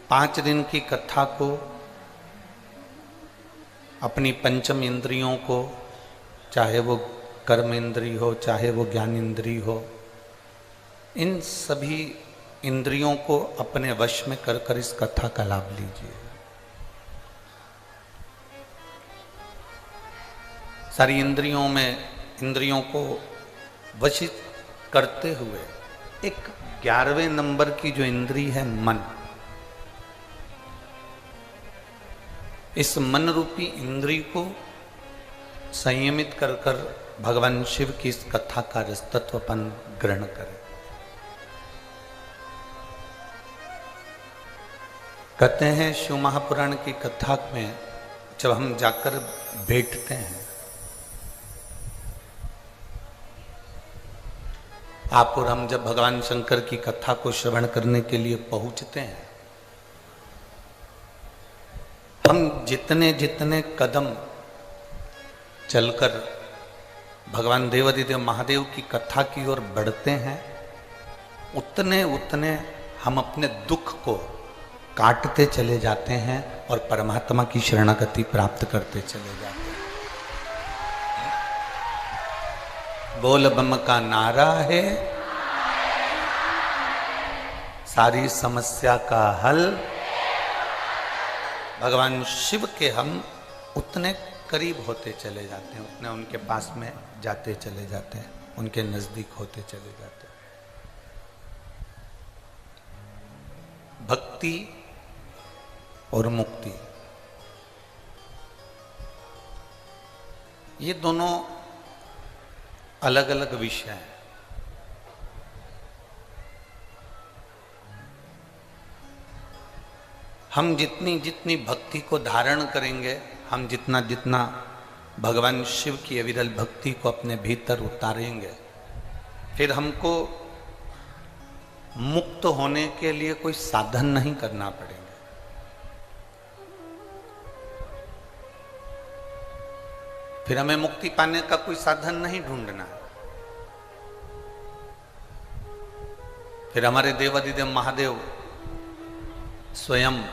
5 दिन की कथा को अपनी पंचम इंद्रियों को, चाहे वो कर्म इंद्रिय हो चाहे वो ज्ञान इंद्रिय हो, इन सभी इंद्रियों को अपने वश में कर कर इस कथा का लाभ लीजिए। सारी इंद्रियों को वशित करते हुए एक 11वें नंबर की जो इंद्री है मन, इस मन रूपी इंद्री को संयमित कर कर भगवान शिव की इस कथा का रसतत्वपन ग्रहण करें। कहते हैं शिव महापुराण की कथा में जब हम जाकर बैठते हैं, आप और हम जब भगवान शंकर की कथा को श्रवण करने के लिए पहुंचते हैं, हम जितने जितने कदम चलकर भगवान देवाधिदेव महादेव की कथा की ओर बढ़ते हैं, उतने उतने हम अपने दुख को काटते चले जाते हैं और परमात्मा की शरणागति प्राप्त करते चले जाते हैं। बोल बम का नारा है सारी समस्या का हल। भगवान शिव के हम उतने करीब होते चले जाते हैं, उतने उनके पास में जाते चले जाते हैं, उनके नजदीक होते चले जाते हैं। भक्ति और मुक्ति, ये दोनों अलग अलग विषय हैं। हम जितनी जितनी भक्ति को धारण करेंगे, हम जितना जितना भगवान शिव की अविरल भक्ति को अपने भीतर उतारेंगे, फिर हमको मुक्त होने के लिए कोई साधन नहीं करना पड़ेगा। फिर हमें मुक्ति पाने का कोई साधन नहीं ढूंढना है। फिर हमारे देवाधिदेव महादेव स्वयं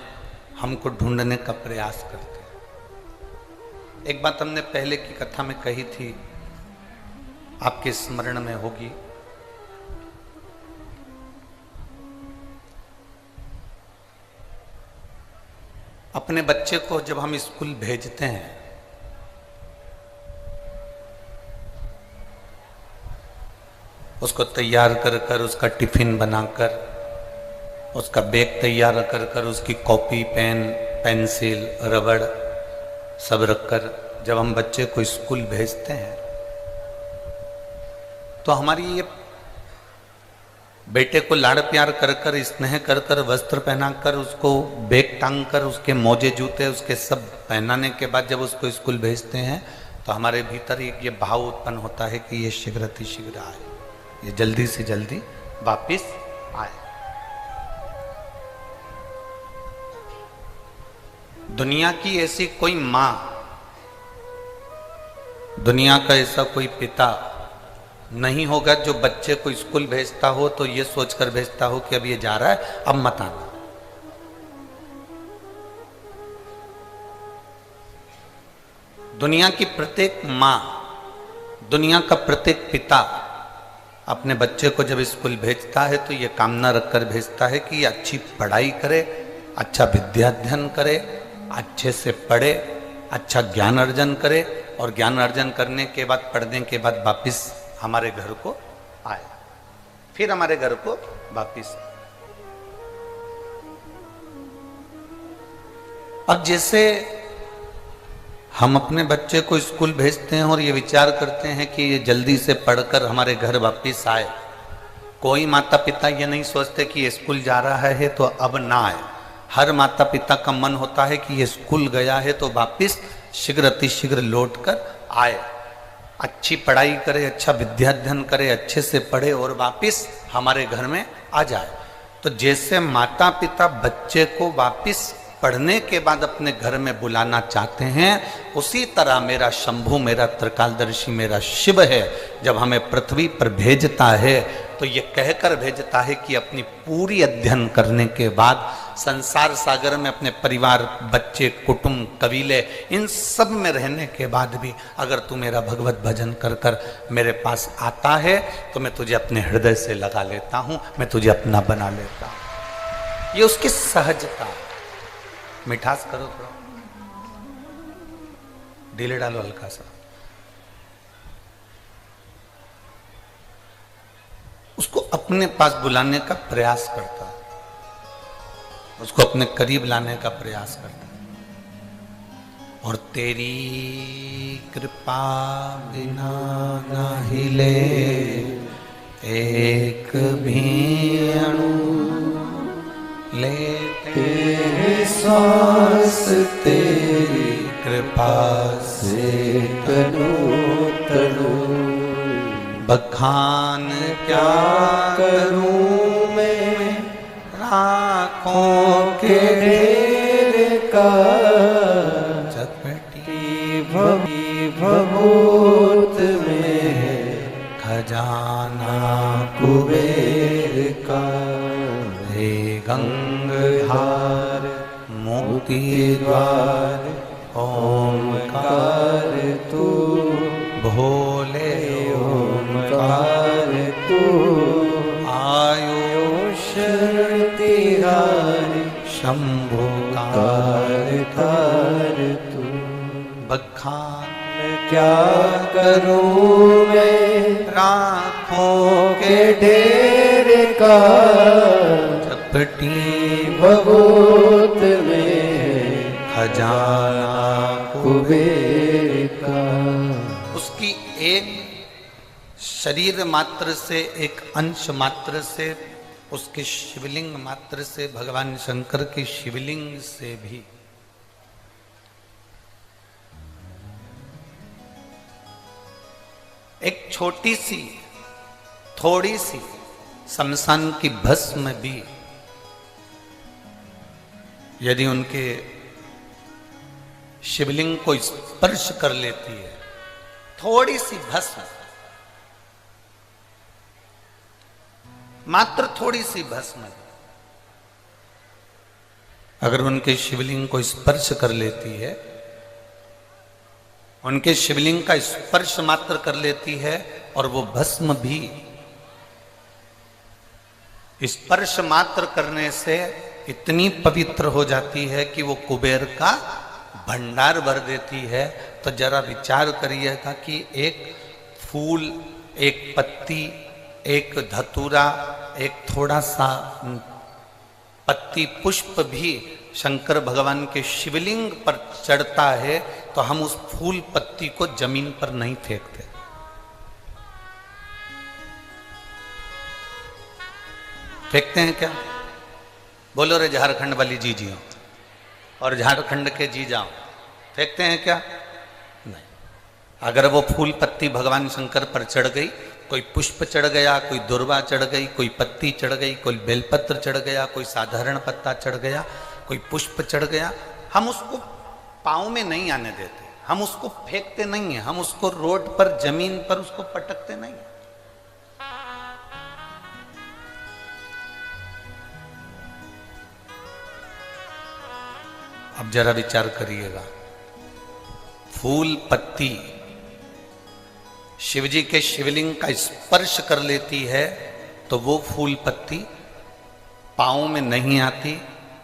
हमको ढूंढने का प्रयास करते हैं। एक बात हमने पहले की कथा में कही थी, आपके स्मरण में होगी। अपने बच्चे को जब हम स्कूल भेजते हैं, उसको तैयार कर कर, उसका टिफिन बनाकर, उसका बैग तैयार कर कर, उसकी कॉपी पेन पेंसिल रबड़ सब रखकर जब हम बच्चे को स्कूल भेजते हैं, तो हमारी ये बेटे को लाड़ प्यार कर कर, स्नेह कर कर, वस्त्र पहनाकर, उसको बैग टांग कर, उसके मोजे जूते उसके सब पहनाने के बाद जब उसको स्कूल भेजते हैं, तो हमारे भीतर एक ये भाव उत्पन्न होता है कि ये शीघ्र अतिशीघ्र आए, ये जल्दी से जल्दी वापिस आए। दुनिया की ऐसी कोई मां, दुनिया का ऐसा कोई पिता नहीं होगा जो बच्चे को स्कूल भेजता हो तो ये सोचकर भेजता हो कि अब ये जा रहा है, अब मत आना। दुनिया की प्रत्येक मां, दुनिया का प्रत्येक पिता अपने बच्चे को जब स्कूल भेजता है तो ये कामना रखकर भेजता है कि ये अच्छी पढ़ाई करे, अच्छा विद्याध्ययन करे, अच्छे से पढ़े, अच्छा ज्ञान अर्जन करे, और ज्ञान अर्जन करने के बाद, पढ़ने के बाद वापिस हमारे घर को आए, फिर हमारे घर को वापिस। अब जैसे हम अपने बच्चे को स्कूल भेजते हैं और ये विचार करते हैं कि ये जल्दी से पढ़कर हमारे घर वापिस आए, कोई माता पिता ये नहीं सोचते कि ये स्कूल जा रहा है तो अब ना आए। हर माता पिता का मन होता है कि ये स्कूल गया है तो वापिस शीघ्र अतिशीघ्र लौट कर आए, अच्छी पढ़ाई करे, अच्छा विद्याध्ययन करे, अच्छे से पढ़े और वापिस हमारे घर में आ जाए। तो जैसे माता पिता बच्चे को वापिस पढ़ने के बाद अपने घर में बुलाना चाहते हैं, उसी तरह मेरा शंभु, मेरा त्रिकालदर्शी, मेरा शिव है, जब हमें पृथ्वी पर भेजता है तो ये कहकर भेजता है कि अपनी पूरी अध्ययन करने के बाद संसार सागर में अपने परिवार, बच्चे, कुटुंब, कबीले, इन सब में रहने के बाद भी अगर तू मेरा भगवत भजन कर कर मेरे पास आता है तो मैं तुझे अपने हृदय से लगा लेता हूं, मैं तुझे अपना बना लेता हूं। ये उसकी सहजता। मिठास करो थोड़ा, ढीले डालो हल्का सा। उसको अपने पास बुलाने का प्रयास करता है, उसको अपने करीब लाने का प्रयास करता है। और तेरी कृपा बिना न हिले एक भी अणु, लेते सांस तेरी कृपा से तनु तनु। बखान क्या करूं मैं राखों के ढेर का, चपटी भभूत में खजाना कुबेर का। हे गंगाधार मोती द्वार ओमकार तू, भोले ओमकार तू। आयुष तिहारी शंभु कार तू। बखान क्या करूं मैं राखों के ढेर का, चपटी भभूत में खजाना कुबेर का। उसकी एक शरीर मात्र से, एक अंश मात्र से, उसके शिवलिंग मात्र से, भगवान शंकर के शिवलिंग से भी एक छोटी सी, थोड़ी सी शमशान की भस्म भी यदि उनके शिवलिंग को स्पर्श कर लेती है, थोड़ी सी भस्म, मात्र थोड़ी सी भस्म अगर उनके शिवलिंग को स्पर्श कर लेती है, उनके शिवलिंग का स्पर्श मात्र कर लेती है, और वो भस्म भी स्पर्श मात्र करने से इतनी पवित्र हो जाती है कि वो कुबेर का भंडार भर देती है। तो जरा विचार करिएगा कि एक फूल, एक पत्ती, एक धतूरा, एक थोड़ा सा पत्ती पुष्प भी शंकर भगवान के शिवलिंग पर चढ़ता है तो हम उस फूल पत्ती को जमीन पर नहीं फेंकते। फेंकते हैं क्या? बोलो रे झारखंड वाली जी जियो और झारखंड के जी जाओ, फेंकते हैं क्या? नहीं। अगर वो फूल पत्ती भगवान शंकर पर चढ़ गई, कोई पुष्प चढ़ गया, कोई दुर्वा चढ़ गई, कोई पत्ती चढ़ गई, कोई बेलपत्र चढ़ गया, कोई साधारण पत्ता चढ़ गया, कोई पुष्प चढ़ गया, हम उसको पाँव में नहीं आने देते, हम उसको फेंकते नहीं है, हम उसको रोड पर, जमीन पर उसको पटकते नहीं। अब जरा विचार करिएगा, फूल पत्ती शिवजी के शिवलिंग का स्पर्श कर लेती है तो वो फूल पत्ती पाँव में नहीं आती,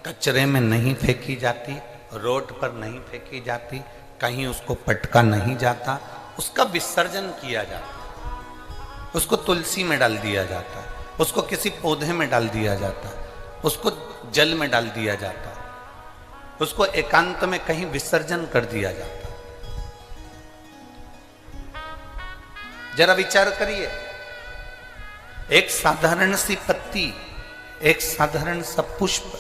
कचरे में नहीं फेंकी जाती, रोड पर नहीं फेंकी जाती, कहीं उसको पटका नहीं जाता, उसका विसर्जन किया जाता, उसको तुलसी में डाल दिया जाता, उसको किसी पौधे में डाल दिया जाता, उसको जल में डाल दिया जाता, उसको एकांत में कहीं विसर्जन कर दिया जाता। जरा विचार करिए, एक साधारण सी पत्ती, एक साधारण सा पुष्प